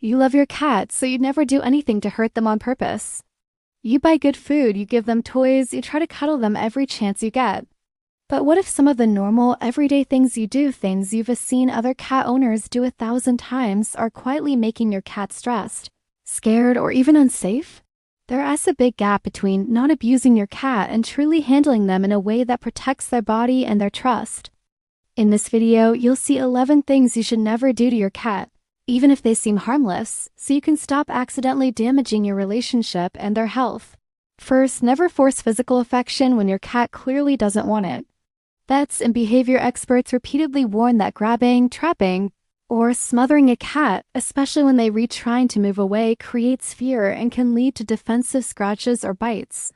You love your cat, so you'd never do anything to hurt them on purpose. You buy good food, you give them toys, you try to cuddle them every chance you get. But what if some of the normal, everyday things you do, things you've seen other cat owners do 1,000 times, are quietly making your cat stressed, scared, or even unsafe? There is a big gap between not abusing your cat and truly handling them in a way that protects their body and their trust. In this video, you'll see 11 things you should never do to your cat, even if they seem harmless, so you can stop accidentally damaging your relationship and their health. First, never force physical affection when your cat clearly doesn't want it. Vets and behavior experts repeatedly warn that grabbing, trapping, or smothering a cat, especially when they reach trying to move away, creates fear and can lead to defensive scratches or bites.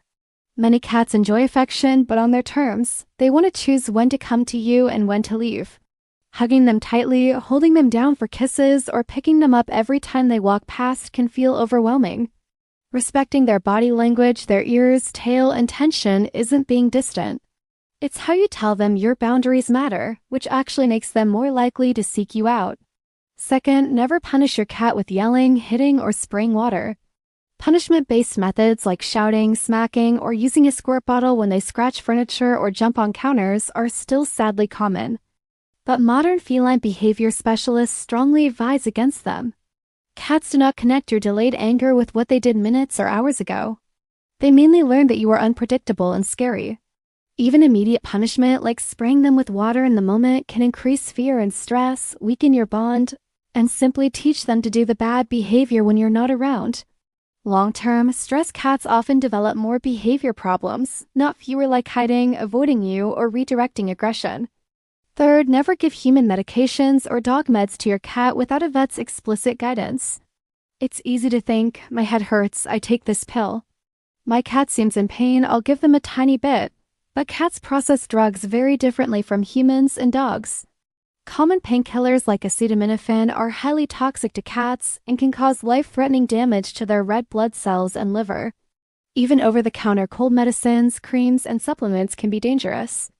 Many cats enjoy affection, but on their terms. They want to choose when to come to you and when to leave. Hugging them tightly, holding them down for kisses, or picking them up every time they walk past can feel overwhelming. Respecting their body language, their ears, tail, and tension isn't being distant. It's how you tell them your boundaries matter, which actually makes them more likely to seek you out. Second, never punish your cat with yelling, hitting, or spraying water. Punishment-based methods like shouting, smacking, or using a squirt bottle when they scratch furniture or jump on counters are still sadly common. But modern feline behavior specialists strongly advise against them. Cats do not connect your delayed anger with what they did minutes or hours ago. They mainly learn that you are unpredictable and scary. Even immediate punishment, like spraying them with water in the moment, can increase fear and stress, weaken your bond, and simply teach them to do the bad behavior when you're not around. Long-term, stressed cats often develop more behavior problems, not fewer, like hiding, avoiding you, or redirecting aggression. Third, never give human medications or dog meds to your cat without a vet's explicit guidance. It's easy to think, my head hurts, I take this pill. My cat seems in pain, I'll give them a tiny bit. But cats process drugs very differently from humans and dogs. Common painkillers like acetaminophen are highly toxic to cats and can cause life-threatening damage to their red blood cells and liver. Even over-the-counter cold medicines, creams, and supplements can be dangerous.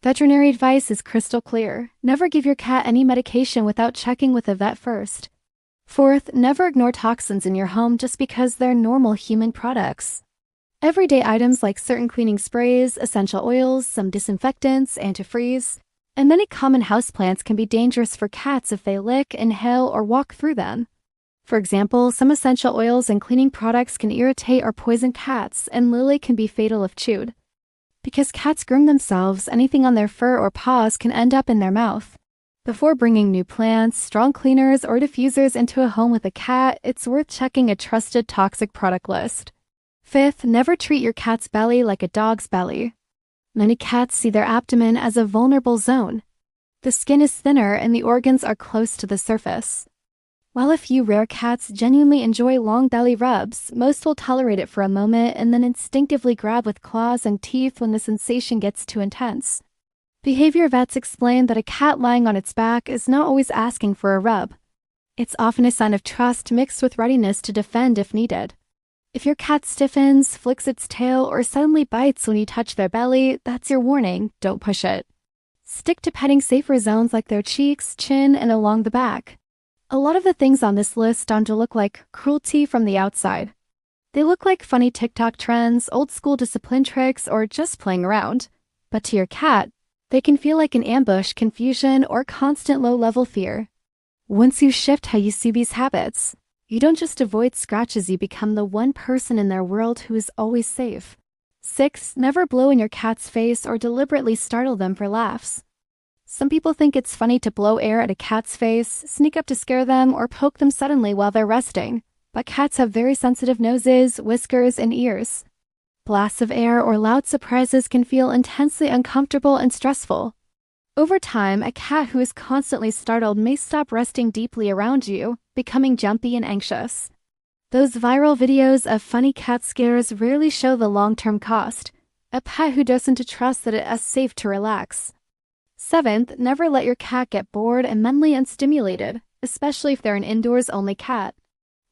Veterinary advice is crystal clear. Never give your cat any medication without checking with a vet first. Fourth, never ignore toxins in your home just because they're normal human products. Everyday items like certain cleaning sprays, essential oils, some disinfectants, antifreeze, and many common houseplants can be dangerous for cats if they lick, inhale, or walk through them. For example, some essential oils and cleaning products can irritate or poison cats, and literally can be fatal if chewed. Because cats groom themselves, anything on their fur or paws can end up in their mouth. Before bringing new plants, strong cleaners, or diffusers into a home with a cat, it's worth checking a trusted toxic product list. Fifth, never treat your cat's belly like a dog's belly. Many cats see their abdomen as a vulnerable zone. The skin is thinner and the organs are close to the surface. While a few rare cats genuinely enjoy long belly rubs, most will tolerate it for a moment and then instinctively grab with claws and teeth when the sensation gets too intense. Behavior vets explain that a cat lying on its back is not always asking for a rub. It's often a sign of trust mixed with readiness to defend if needed. If your cat stiffens, flicks its tail, or suddenly bites when you touch their belly, that's your warning, don't push it. Stick to petting safer zones like their cheeks, chin, and along the back. A lot of the things on this list don't look like cruelty from the outside. They look like funny TikTok trends, old-school discipline tricks, or just playing around. But to your cat, they can feel like an ambush, confusion, or constant low-level fear. Once you shift how you see these habits, you don't just avoid scratches, you become the one person in their world who is always safe. 6. Never blow in your cat's face or deliberately startle them for laughs. Some people think it's funny to blow air at a cat's face, sneak up to scare them, or poke them suddenly while they're resting. But cats have very sensitive noses, whiskers, and ears. Blasts of air or loud surprises can feel intensely uncomfortable and stressful. Over time, a cat who is constantly startled may stop resting deeply around you, becoming jumpy and anxious. Those viral videos of funny cat scares rarely show the long-term cost. A pet who doesn't trust that it is safe to relax. 7th, never let your cat get bored and mentally unstimulated, especially if they're an indoors-only cat.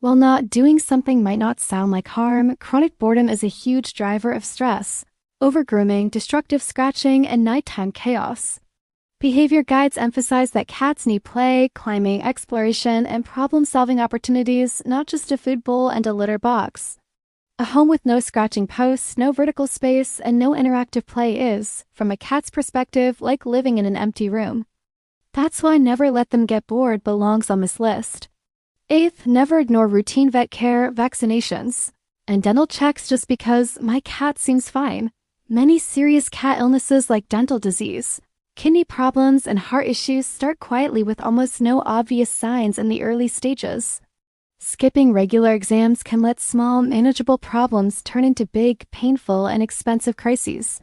While not doing something might not sound like harm, chronic boredom is a huge driver of stress, overgrooming, destructive scratching, and nighttime chaos. Behavior guides emphasize that cats need play, climbing, exploration, and problem-solving opportunities, not just a food bowl and a litter box. A home with no scratching posts, no vertical space, and no interactive play is, from a cat's perspective, like living in an empty room. That's why never let them get bored belongs on this list. 8th, never ignore routine vet care, vaccinations, and dental checks just because my cat seems fine. Many serious cat illnesses like dental disease, kidney problems, and heart issues start quietly with almost no obvious signs in the early stages. Skipping regular exams can let small, manageable problems turn into big, painful, and expensive crises.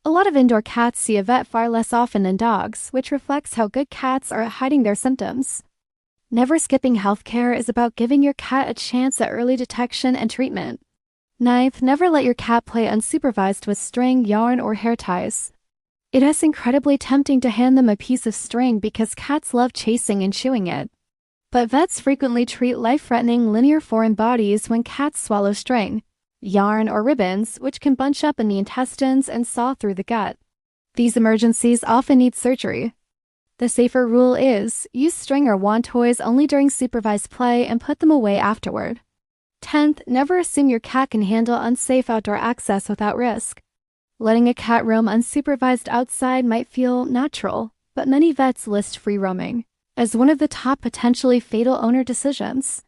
A lot of indoor cats see a vet far less often than dogs, which reflects how good cats are at hiding their symptoms. Never skipping healthcare is about giving your cat a chance at early detection and treatment. 9th, never let your cat play unsupervised with string, yarn, or hair ties. It is incredibly tempting to hand them a piece of string because cats love chasing and chewing it. But vets frequently treat life-threatening linear foreign bodies when cats swallow string, yarn, or ribbons, which can bunch up in the intestines and saw through the gut. These emergencies often need surgery. The safer rule is, use string or wand toys only during supervised play and put them away afterward. 10th, never assume your cat can handle unsafe outdoor access without risk. Letting a cat roam unsupervised outside might feel natural, but many vets list free roaming as one of the top potentially fatal owner decisions.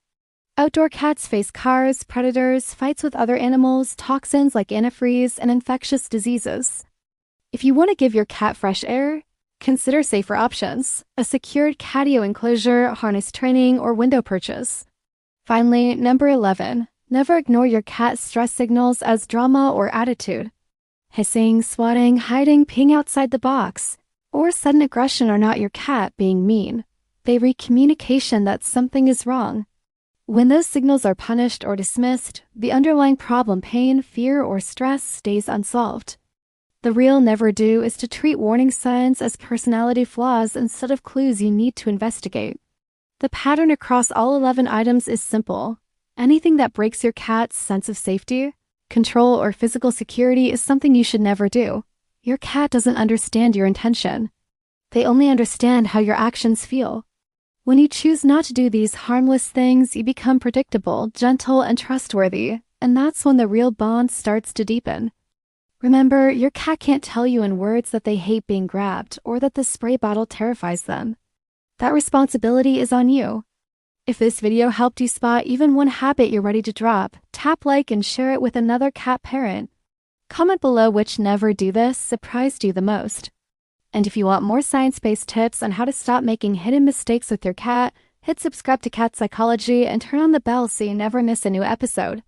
Outdoor cats face cars, predators, fights with other animals, toxins like antifreeze, and infectious diseases. If you want to give your cat fresh air, consider safer options, a secured catio enclosure, harness training, or window purchase. Finally, number 11, never ignore your cat's stress signals as drama or attitude. Hissing, swatting, hiding, peeing outside the box, or sudden aggression are not your cat being mean. They read communication that something is wrong. When those signals are punished or dismissed, the underlying problem, pain, fear, or stress, stays unsolved. The real never do is to treat warning signs as personality flaws instead of clues you need to investigate. The pattern across all 11 items is simple. Anything that breaks your cat's sense of safety, control, or physical security is something you should never do. Your cat doesn't understand your intention. They only understand how your actions feel. When you choose not to do these harmless things, you become predictable, gentle, and trustworthy, and that's when the real bond starts to deepen. Remember, your cat can't tell you in words that they hate being grabbed or that the spray bottle terrifies them. That responsibility is on you. If this video helped you spot even one habit you're ready to drop, tap like and share it with another cat parent. Comment below which never do this surprised you the most. And if you want more science-based tips on how to stop making hidden mistakes with your cat, hit subscribe to Cat Psychology and turn on the bell so you never miss a new episode.